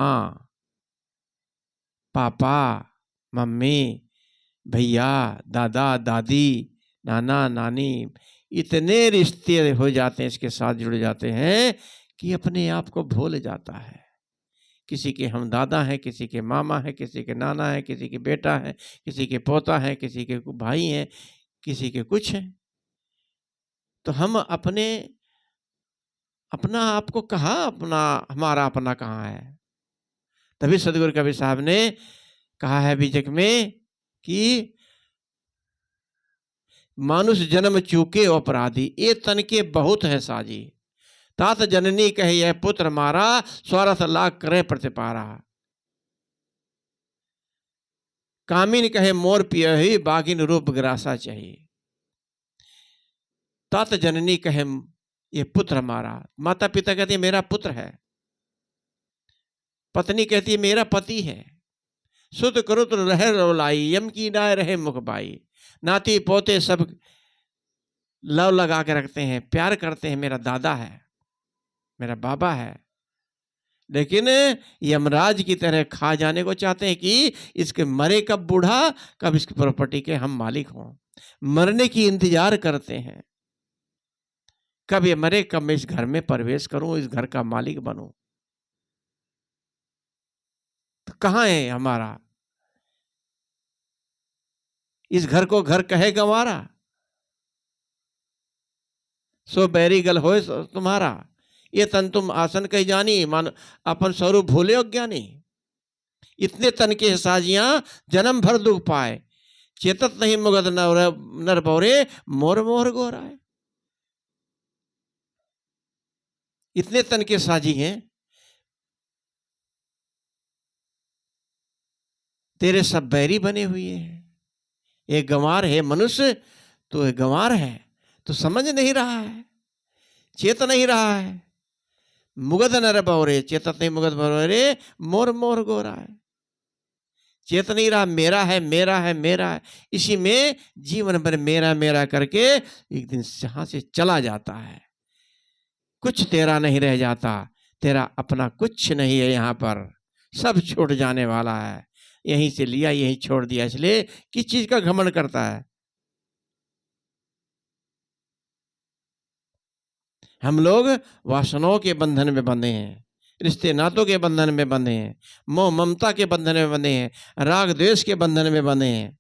हाँ, पापा, मम्मी, भैया, दादा, दादी, नाना, नानी, इतने रिश्ते हो जाते हैं, इसके साथ जुड़ जाते हैं कि अपने आप को भूल जाता है। किसी के हम दादा हैं, किसी के मामा हैं, किसी के नाना है, किसी के बेटा है, किसी के पोता है, किसी के भाई हैं, किसी के कुछ है। तो हम अपना आपको कहाँ, हमारा अपना कहाँ है? तभी सदगुरु कबीर साहब ने कहा है बीजक में कि मानुष जन्म चूके अपराधी, ये तन के बहुत है साजी। तात जननी कहे यह पुत्र मारा, स्वार्थ लाख करे प्रतिपारा। कामिन कहे मोर पियहि, बागिन रूप ग्रासा चाहिए। तात जननी कहे ये पुत्र हमारा, माता पिता कहते हैं मेरा पुत्र है, पत्नी कहती है मेरा पति है। सुत करुत रहे रोलाई, यम की ना रहे मुख बाई। नाती पोते सब लव लगा के रखते हैं, प्यार करते हैं, मेरा दादा है, मेरा बाबा है, लेकिन यमराज की तरह खा जाने को चाहते हैं कि इसके मरे कब बूढ़ा, कब इसकी प्रॉपर्टी के हम मालिक हों। मरने की इंतजार करते हैं, कब ये मरे, कब मैं इस घर में प्रवेश करूं, इस घर का मालिक बनूं। तो कहां है हमारा? इस घर को घर कहे गंवारा, सो बैरी गल होए तुम्हारा। ये तन तुम आसन कही जानी, मान अपन स्वरूप भूले अज्ञानी। इतने तन के साजियां जन्म भर दुख पाए, चेतत नहीं मुगद नर बौरे, मोर मोर गोराए। इतने तन के साजी हैं, तेरे सब बैरी बने हुए हैं। ये गंवार है मनुष्य, तो ये गंवार है, तो समझ नहीं रहा है, चेत नहीं रहा है। मुगद नर बौरे, चेतत नहीं मुगद बौरे, मोर मोर गोरा है। चेत नहीं रहा, मेरा है मेरा है मेरा है। इसी में जीवन भर मेरा मेरा करके एक दिन यहां से चला जाता है। कुछ तेरा नहीं रह जाता, तेरा अपना कुछ नहीं है यहाँ पर, सब छूट जाने वाला है। यहीं से लिया यहीं छोड़ दिया, इसलिए किस चीज का घमंड करता है? हम लोग वासनाओं के बंधन में बंधे हैं, रिश्ते नातों के बंधन में बंधे हैं, मोह ममता के बंधन में बंधे हैं, राग द्वेष के बंधन में बंधे हैं।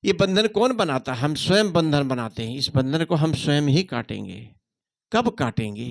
ये बंधन कौन बनाता? हम स्वयं बंधन बनाते हैं। इस बंधन को हम स्वयं ही काटेंगे। कब काटेंगे?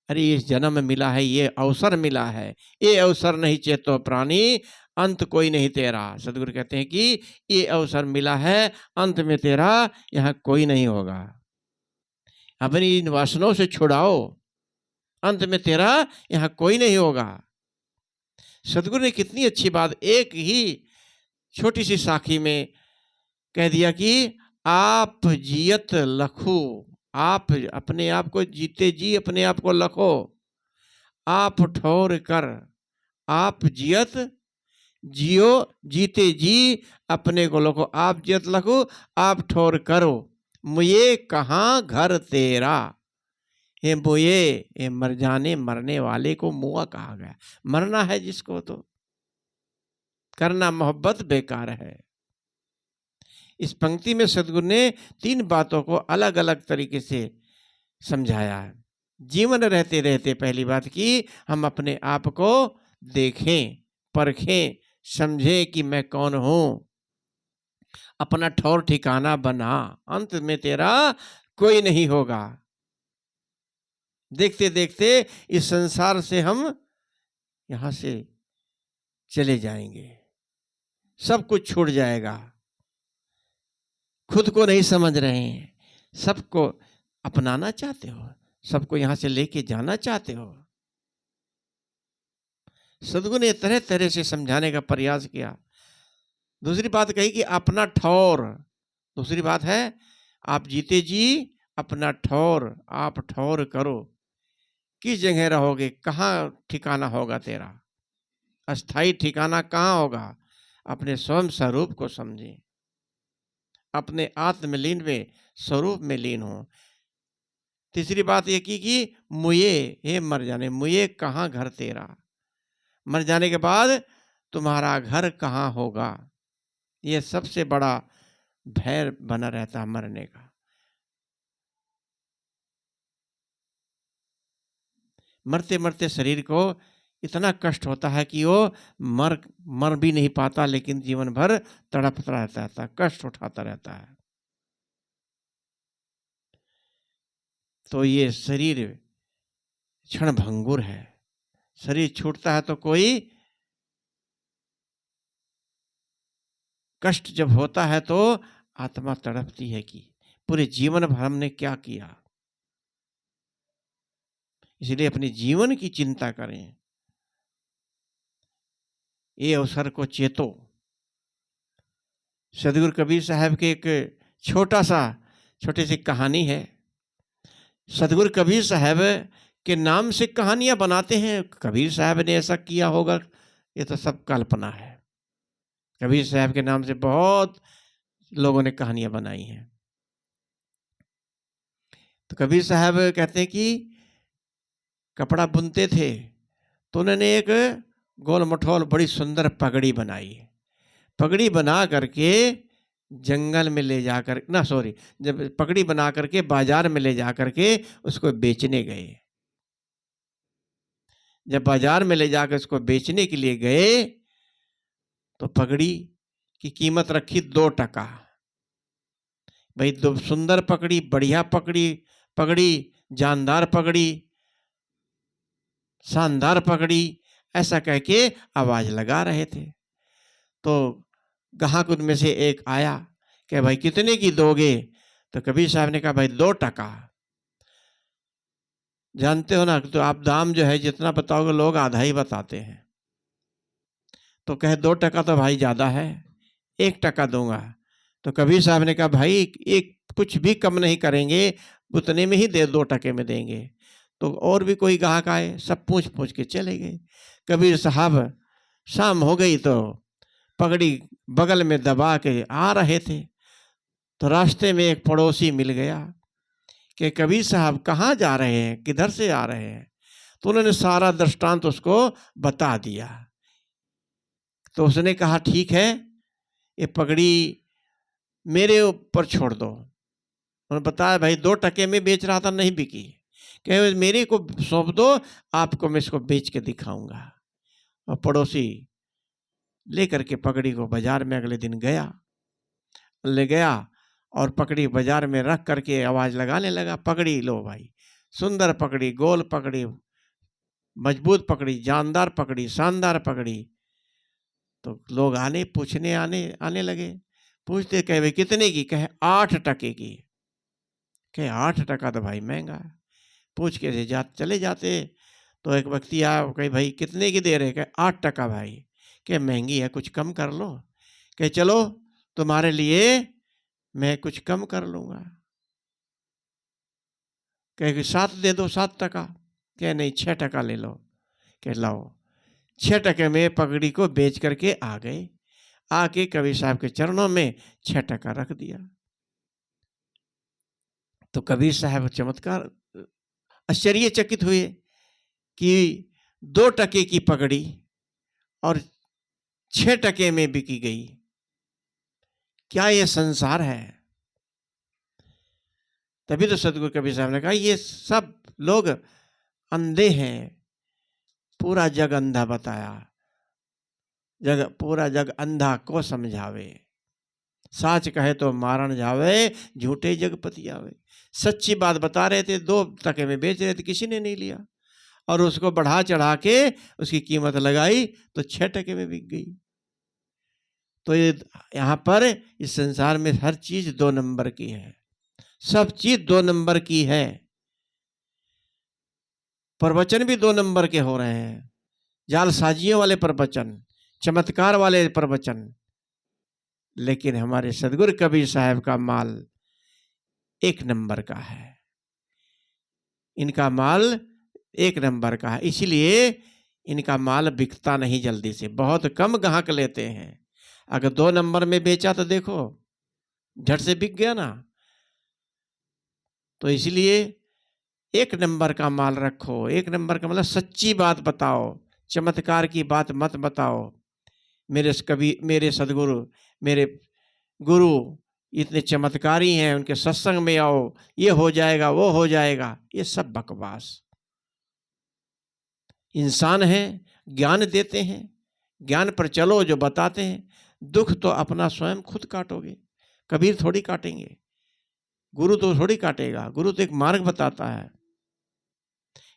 अरे इस जन्म में मिला है, ये अवसर मिला है, ये अवसर नहीं चेतो प्राणी, अंत कोई नहीं तेरा। सदगुरु कहते हैं कि ये अवसर मिला है, अंत में तेरा यहाँ कोई नहीं होगा। अपनी इन वासनाओं से छुड़ाओ, अंत में तेरा यहाँ कोई नहीं होगा। सदगुरु ने कितनी अच्छी बात एक ही छोटी सी साखी में कह दिया कि आप जियत लखो, आप अपने आप को जीते जी अपने आप को लखो, आप ठौर कर, आप जियत जियो, जीते जी अपने को लखो। आप जियत लखो, आप ठौर करो, मुझे कहाँ घर तेरा। ये बोए, ये मर जाने मरने वाले को मुआ कहा गया। मरना है जिसको तो करना मोहब्बत बेकार है। इस पंक्ति में सदगुरु ने तीन बातों को अलग अलग तरीके से समझाया है। जीवन रहते रहते पहली बात की हम अपने आप को देखें, परखें, समझें कि मैं कौन हूं, अपना ठौर ठिकाना बना, अंत में तेरा कोई नहीं होगा। देखते देखते इस संसार से हम यहां से चले जाएंगे, सब कुछ छूट जाएगा। खुद को नहीं समझ रहे हैं, सबको अपनाना चाहते हो, सबको यहां से लेके जाना चाहते हो। सदगुरु ने तरह तरह से समझाने का प्रयास किया। दूसरी बात कही कि अपना ठौर, दूसरी बात है आप जीते जी अपना ठौर, आप ठौर करो। किस जगह रहोगे, कहाँ ठिकाना होगा तेरा, अस्थाई ठिकाना कहाँ होगा? अपने स्वयं स्वरूप को समझें, अपने आत्मलीन में स्वरूप में लीन हो। तीसरी बात ये की कि मुझे, हे मर जाने, मुझे कहाँ घर तेरा, मर जाने के बाद तुम्हारा घर कहाँ होगा। ये सबसे बड़ा भय बना रहता है मरने का। मरते मरते शरीर को इतना कष्ट होता है कि वो मर भी नहीं पाता, लेकिन जीवन भर तड़पता रहता है, कष्ट उठाता रहता है। तो ये शरीर क्षणभंगुर है। शरीर छूटता है तो कोई कष्ट जब होता है तो आत्मा तड़पती है कि पूरे जीवन भर हमने क्या किया। इसलिए अपने जीवन की चिंता करें, ये अवसर को चेतो। सदगुरु कबीर साहब के एक छोटी सी कहानी है। सदगुरु कबीर साहब के नाम से कहानियां बनाते हैं। कबीर साहब ने ऐसा किया होगा, ये तो सब कल्पना है। कबीर साहब के नाम से बहुत लोगों ने कहानियां बनाई हैं। तो कबीर साहब कहते हैं कि कपड़ा बुनते थे तो उन्होंने एक गोल मठोल बड़ी सुंदर पगड़ी बनाई। पगड़ी बना करके जंगल में ले जाकर जब पगड़ी बना करके बाजार में ले जा करके उसको बेचने गए। जब बाजार में ले जाकर उसको बेचने के लिए गए तो पगड़ी की कीमत रखी 2 टका। भाई, दो सुंदर पगड़ी, बढ़िया पगड़ी, जानदार पगड़ी, शानदार पगड़ी, ऐसा कह के आवाज लगा रहे थे। तो ग्राहक उनमें से एक आया कि भाई कितने की दोगे। तो कबीर साहब ने कहा भाई 2 टका। जानते हो ना, तो आप दाम जो है जितना बताओगे लोग आधा ही बताते हैं। तो कहे 2 टका तो भाई ज्यादा है, 1 टका दूंगा। तो कबीर साहब ने कहा भाई एक कुछ भी कम नहीं करेंगे, उतने में ही 2 टके में देंगे। तो और भी कोई ग्राहक आए, सब पूछ पूछ के चले गए। कबीर साहब शाम हो गई तो पगड़ी बगल में दबा के आ रहे थे। तो रास्ते में एक पड़ोसी मिल गया कि कबीर साहब कहाँ जा रहे हैं, किधर से आ रहे हैं। तो उन्होंने सारा दृष्टांत उसको बता दिया। तो उसने कहा ठीक है, ये पगड़ी मेरे ऊपर छोड़ दो। उन्होंने बताया भाई 2 टके में बेच रहा था, नहीं बिकी। कहे मेरे को सौंप दो, आपको मैं इसको बेच के दिखाऊंगा। और पड़ोसी लेकर के पगड़ी को बाजार में अगले दिन ले गया और पगड़ी बाजार में रख करके आवाज लगाने लगा, पगड़ी लो भाई, सुंदर पगड़ी, गोल पगड़ी, मजबूत पगड़ी, जानदार पगड़ी, शानदार पगड़ी। तो लोग आने लगे। पूछते कहे भाई कितने की। कहे 8 टके की। कहे 8 टका तो भाई महंगा है। पूछ के चले जाते। तो एक व्यक्ति आया, कहे भाई कितने की दे रहे। कहे 8 टका भाई। कहे महंगी है, कुछ कम कर लो। कहे चलो तुम्हारे लिए मैं कुछ कम कर लूंगा। कहे 7 दे दो, 7 टका। कहे नहीं 6 टका ले लो। कहे लाओ। 6 टके में पगड़ी को बेच करके आ गए। आके कबीर साहब के चरणों में 6 टका रख दिया। तो कबीर साहब चमत्कार आश्चर्यचकित हुए कि 2 टके की पगड़ी और 6 टके में बिकी गई। क्या ये संसार है। तभी तो सदगुरु कबीर साहब ने कहा ये सब लोग अंधे हैं, पूरा जग अंधा बताया, पूरा जग अंधा को समझावे। साच कहे तो मारण जावे, झूठे जगपति आवे। सच्ची बात बता रहे थे, 2 टके में बेच रहे थे, किसी ने नहीं लिया। और उसको बढ़ा चढ़ा के उसकी कीमत लगाई तो 6 टके में बिक गई। तो ये यहाँ पर इस संसार में हर चीज 2 नंबर की है, सब चीज 2 नंबर की है। प्रवचन भी 2 नंबर के हो रहे हैं, जालसाजियों वाले प्रवचन, चमत्कार वाले प्रवचन। लेकिन हमारे सदगुरु कबीर साहब का माल 1 नंबर का है। इनका माल 1 नंबर का है, इसलिए इनका माल बिकता नहीं जल्दी से, बहुत कम ग्राहक लेते हैं। अगर 2 नंबर में बेचा तो देखो झट से बिक गया ना। तो इसलिए एक नंबर का माल रखो। एक नंबर का मतलब सच्ची बात बताओ, चमत्कार की बात मत बताओ। मेरे सदगुरु, मेरे गुरु इतने चमत्कारी हैं, उनके सत्संग में आओ, ये हो जाएगा वो हो जाएगा, ये सब बकवास। इंसान है, ज्ञान देते हैं, ज्ञान पर चलो जो बताते हैं। दुख तो अपना स्वयं खुद काटोगे, कबीर थोड़ी काटेंगे, गुरु तो थोड़ी काटेगा। गुरु तो एक मार्ग बताता है।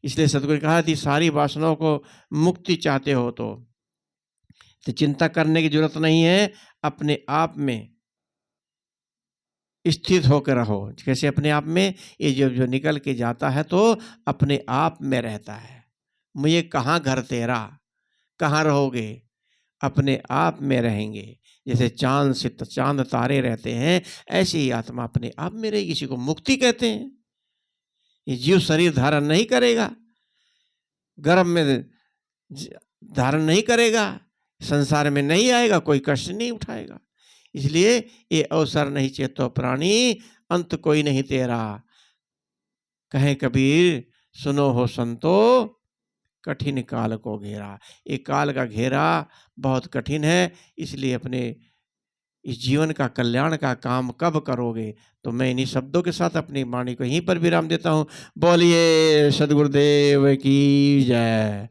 इसलिए सदगुरु ने कहा थी, सारी वासनाओं को मुक्ति चाहते हो तो चिंता करने की जरूरत नहीं है, अपने आप में स्थित होकर रहो। कैसे अपने आप में? ये जो निकल के जाता है तो अपने आप में रहता है। मुझे कहाँ घर तेरा, कहाँ रहोगे? अपने आप में रहेंगे। जैसे चांद से चांद तारे रहते हैं, ऐसे ही आत्मा अपने आप में रहेगी। इसी को मुक्ति कहते हैं। ये जीव शरीर धारण नहीं करेगा, गर्भ में धारण नहीं करेगा, संसार में नहीं आएगा, कोई कष्ट नहीं उठाएगा। इसलिए ये अवसर नहीं चेतो प्राणी, अंत कोई नहीं तेरा। कहे कबीर, सुनो हो संतो, कठिन काल को घेरा। ये काल का घेरा बहुत कठिन है। इसलिए अपने इस जीवन का कल्याण का काम कब करोगे? तो मैं इन्हीं शब्दों के साथ अपनी वाणी को यहीं पर विराम देता हूँ। बोलिए सद्गुरुदेव की जय।